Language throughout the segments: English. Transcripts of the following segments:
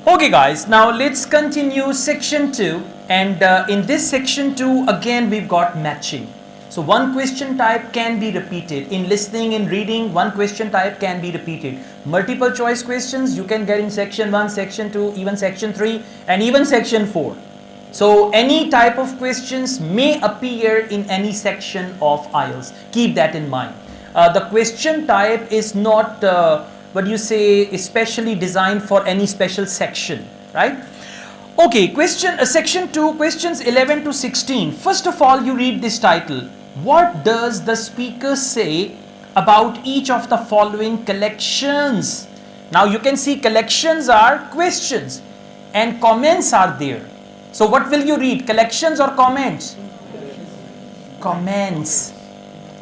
Okay guys, now let's continue section 2, and in this section 2 again we've got matching. So one question type can be repeated. In listening and reading, one question type can be repeated. Multiple choice questions you can get in section 1, section 2, even section 3 and even section 4. So any type of questions may appear in any section of Ielts. Keep that in mind. The question type is not especially designed for any special section, right? Okay, section 2, questions 11 to 16. First of all, you read this title. What does the speaker say about each of the following collections? Now you can see collections are questions and comments are there. So what will you read, collections or comments? Comments,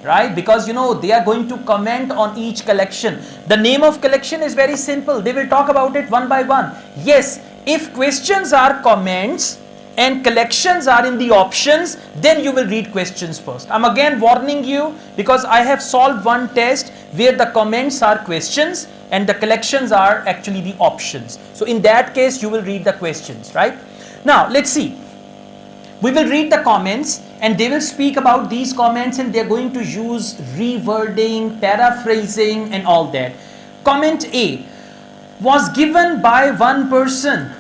right? Because you know they are going to comment on each collection. The name of collection is very simple. They will talk about it one by one. Yes, if questions are comments and collections are in the options, then you will read questions first. I'm again warning you because I have solved one test where the comments are questions and the collections are actually the options. So in that case you will read the questions, right? Now let's see. We will read the comments and they will speak about these comments and they're going to use rewording, paraphrasing and all that. Comment A, was given by one person.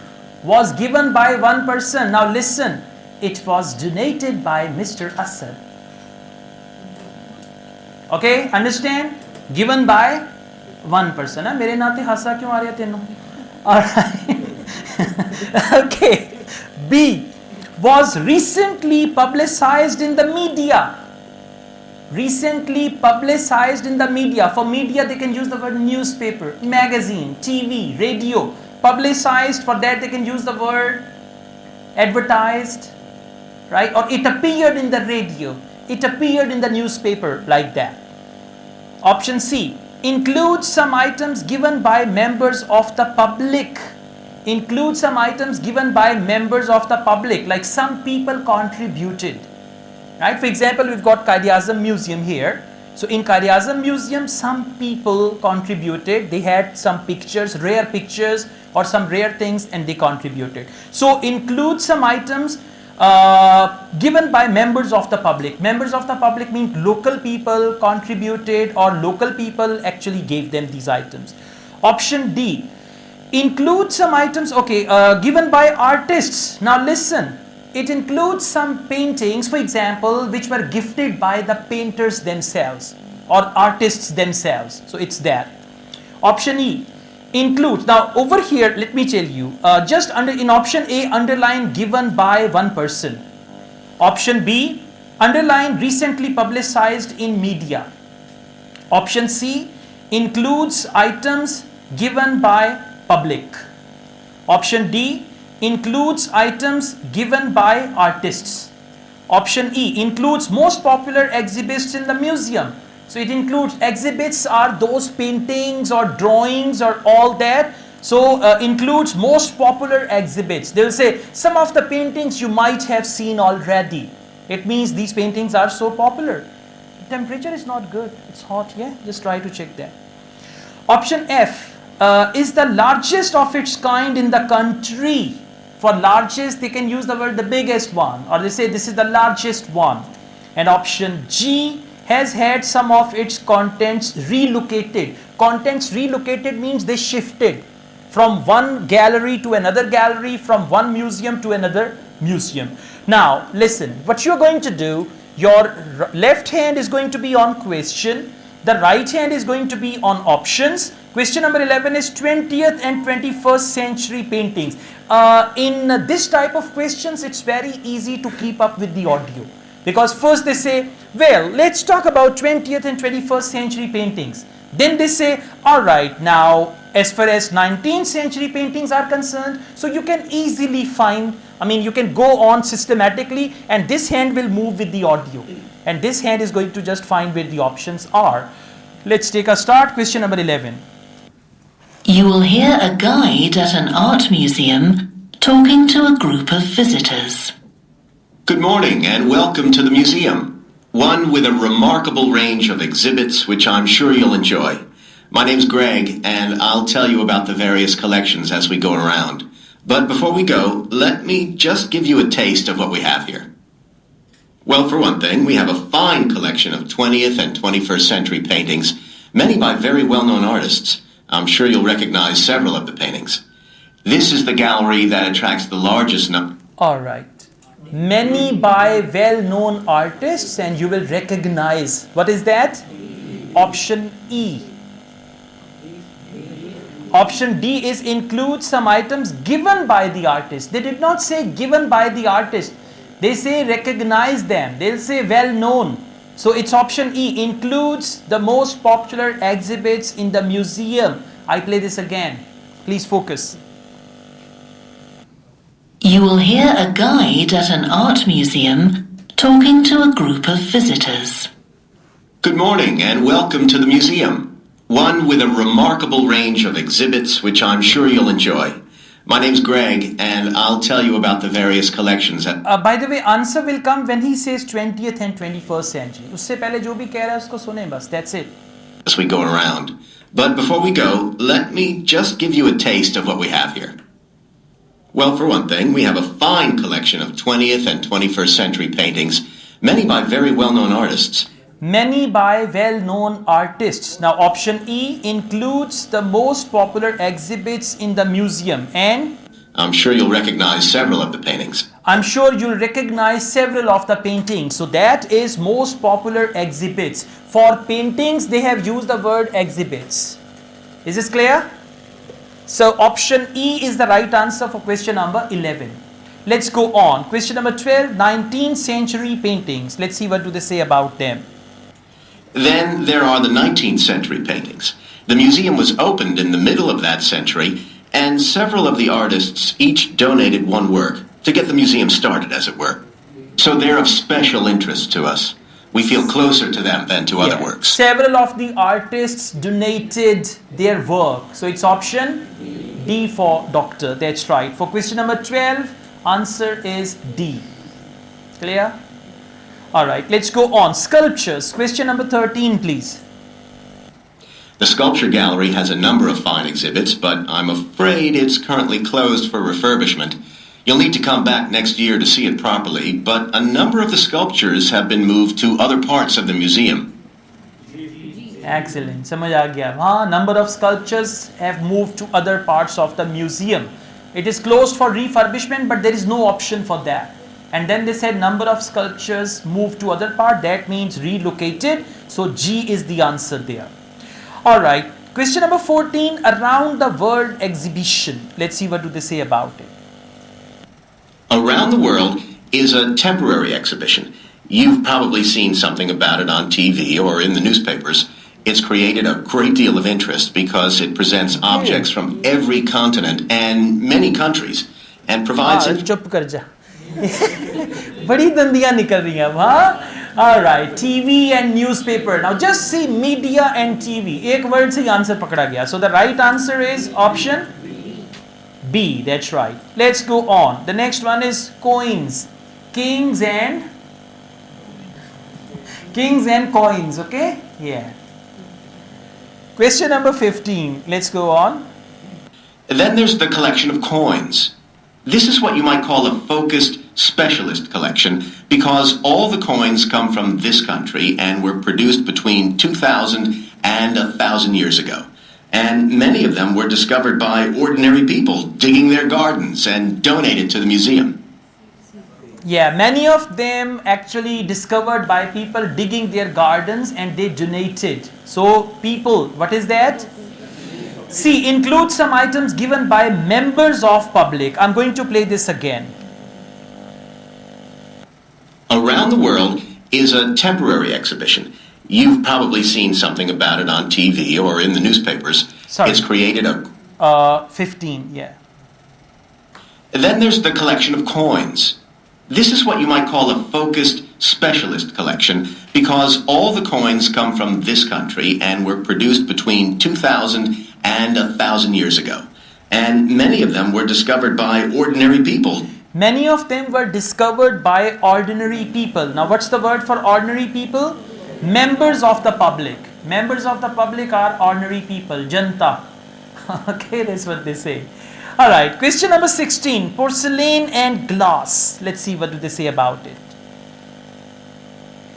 Was given by one person. Now listen, it was donated by Mr. Asad. Okay, understand? Given by one person. Mere naate hasa kyun aa raha tenu? Alright. Okay. B, was recently publicized in the media. Recently publicized in the media. For media they can use the word newspaper, magazine, TV, radio. Publicized, for that they can use the word advertised, right? Or it appeared in the radio, it appeared in the newspaper, like that. Option C, includes some items given by members of the public. Include some items given by members of the public, like some people contributed, right? For example, we've got Quaid-e-Azam Museum here. So in Quaid-e-Azam Museum, some people contributed. They had some pictures, rare pictures or some rare things, and they contributed. So include some items given by members of the public. Members of the public means local people contributed or local people actually gave them these items. Option D, include some items, given by artists. Now listen, it includes some paintings, for example, which were gifted by the painters themselves or artists themselves. So it's that. Option E, includes. Now over here, let me tell you, in option A, underline given by one person. Option B, underline recently publicized in media. Option C, includes items given by public. Option D, includes items given by artists. Option E, includes most popular exhibits in the museum. So it includes exhibits are those paintings or drawings or all that. So includes most popular exhibits. They will say some of the paintings you might have seen already. It means these paintings are so popular. The temperature is not good. It's hot, yeah? Just try to check that. Option F, is the largest of its kind in the country. For largest, they can use the word the biggest one, or they say this is the largest one. And option G, has had some of its contents relocated. Contents relocated means they shifted from one gallery to another gallery, from one museum to another museum. Now listen, what you're going to do, your left hand is going to be on question, the right hand is going to be on options. Question number 11 is 20th and 21st century paintings. In this type of questions, it's very easy to keep up with the audio. Because first they say, well, let's talk about 20th and 21st century paintings. Then they say, alright, now as far as 19th century paintings are concerned, so you can easily find, you can go on systematically and this hand will move with the audio. And this hand is going to just find where the options are. Let's take a start. Question number 11. You will hear a guide at an art museum talking to a group of visitors. Good morning and welcome to the museum, one with a remarkable range of exhibits which I'm sure you'll enjoy. My name's Greg and I'll tell you about the various collections as we go around. But before we go, let me just give you a taste of what we have here. Well, for one thing, we have a fine collection of 20th and 21st century paintings, many by very well-known artists. I'm sure you'll recognize several of the paintings. This is the gallery that attracts the largest number. All right. Many by well-known artists, and you will recognize. What is that? Option E. Option D is include some items given by the artist. They did not say given by the artist. They say recognize them. They'll say well-known. So it's option E, includes the most popular exhibits in the museum. I play this again. Please focus. You will hear a guide at an art museum talking to a group of visitors. Good morning and welcome to the museum, one with a remarkable range of exhibits which I'm sure you'll enjoy. My name's Greg and I'll tell you about the various collections. By the way, answer will come when he says 20th and 21st century. उससे पहले जो भी कह रहा है उसको सुने बस. That's it. As we go around. But before we go, let me just give you a taste of what we have here. Well, for one thing, we have a fine collection of 20th and 21st century paintings, many by very well-known artists. Many by well-known artists. Now, option E includes the most popular exhibits in the museum, and I'm sure you'll recognize several of the paintings. I'm sure you'll recognize several of the paintings. So that is most popular exhibits. For paintings, they have used the word exhibits. Is this clear? So option E is the right answer for question number 11. Let's go on. Question number 12, 19th century paintings. Let's see what do they say about them. Then there are the 19th century paintings. The museum was opened in the middle of that century, and several of the artists each donated one work to get the museum started, as it were. So they're of special interest to us. We feel closer to them than to other works. Several of the artists donated their work. So it's option D for doctor. That's right. For question number 12, answer is D. Clear? Alright, let's go on. Sculptures. Question number 13, please. The sculpture gallery has a number of fine exhibits, but I'm afraid it's currently closed for refurbishment. You'll need to come back next year to see it properly, but a number of the sculptures have been moved to other parts of the museum. Excellent. समझ आ गया. Number of sculptures have moved to other parts of the museum. It is closed for refurbishment, but there is no option for that. And then they said number of sculptures moved to other part. That means relocated. So G is the answer there. All right. Question number 14. Around the world exhibition. Let's see what do they say about it. Around the World is a temporary exhibition. You've probably seen something about it on TV or in the newspapers. It's created a great deal of interest because it presents objects from every continent and many countries and provides... चुप कर जा. बड़ी दंदियां निकल रही हैं अब, हाँ? All right, TV and newspaper. Now just see media and TV. एक word से answer पकड़ा गया. So the right answer is option B. That's right. Let's go on. The next one is coins, kings and coins. Okay? Yeah. Question number 15. Let's go on. Then there's the collection of coins. This is what you might call a focused specialist collection because all the coins come from this country and were produced between 2000 and 1,000 years ago. And many of them were discovered by ordinary people digging their gardens and donated to the museum. Yeah, many of them actually discovered by people digging their gardens and they donated. So people, what is that? C, include some items given by members of public. I'm going to play this again. Around the World is a temporary exhibition. You've probably seen something about it on TV or in the newspapers. Sorry. It's created a... 15, yeah. Then there's the collection of coins. This is what you might call a focused specialist collection because all the coins come from this country and were produced between 2000 and 1,000 years ago. And many of them were discovered by ordinary people. Many of them were discovered by ordinary people. Now what's the word for ordinary people? Members of the public. Members of the public are ordinary people. Janta. Okay, that's what they say. All right, question number 16, porcelain and glass. Let's see what do they say about it.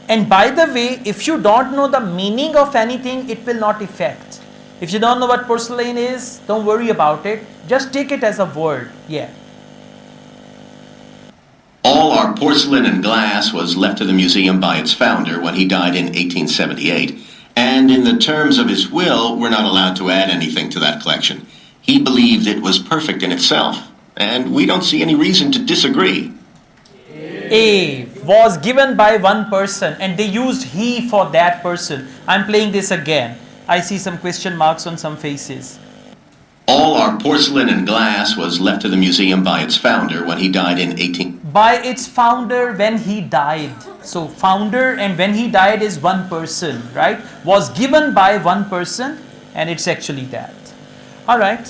And by the way, if you don't know the meaning of anything, it will not affect. If you don't know what porcelain is, don't worry about it. Just take it as a word. Yeah. All our porcelain and glass was left to the museum by its founder when he died in 1878. And in the terms of his will, we're not allowed to add anything to that collection. He believed it was perfect in itself, and we don't see any reason to disagree. A was given by one person, and they used he for that person. I'm playing this again. I see some question marks on some faces. All our porcelain and glass was left to the museum by its founder when he died in 18... By its founder when he died. So founder and when he died is one person, right? Was given by one person, and it's actually that. All right.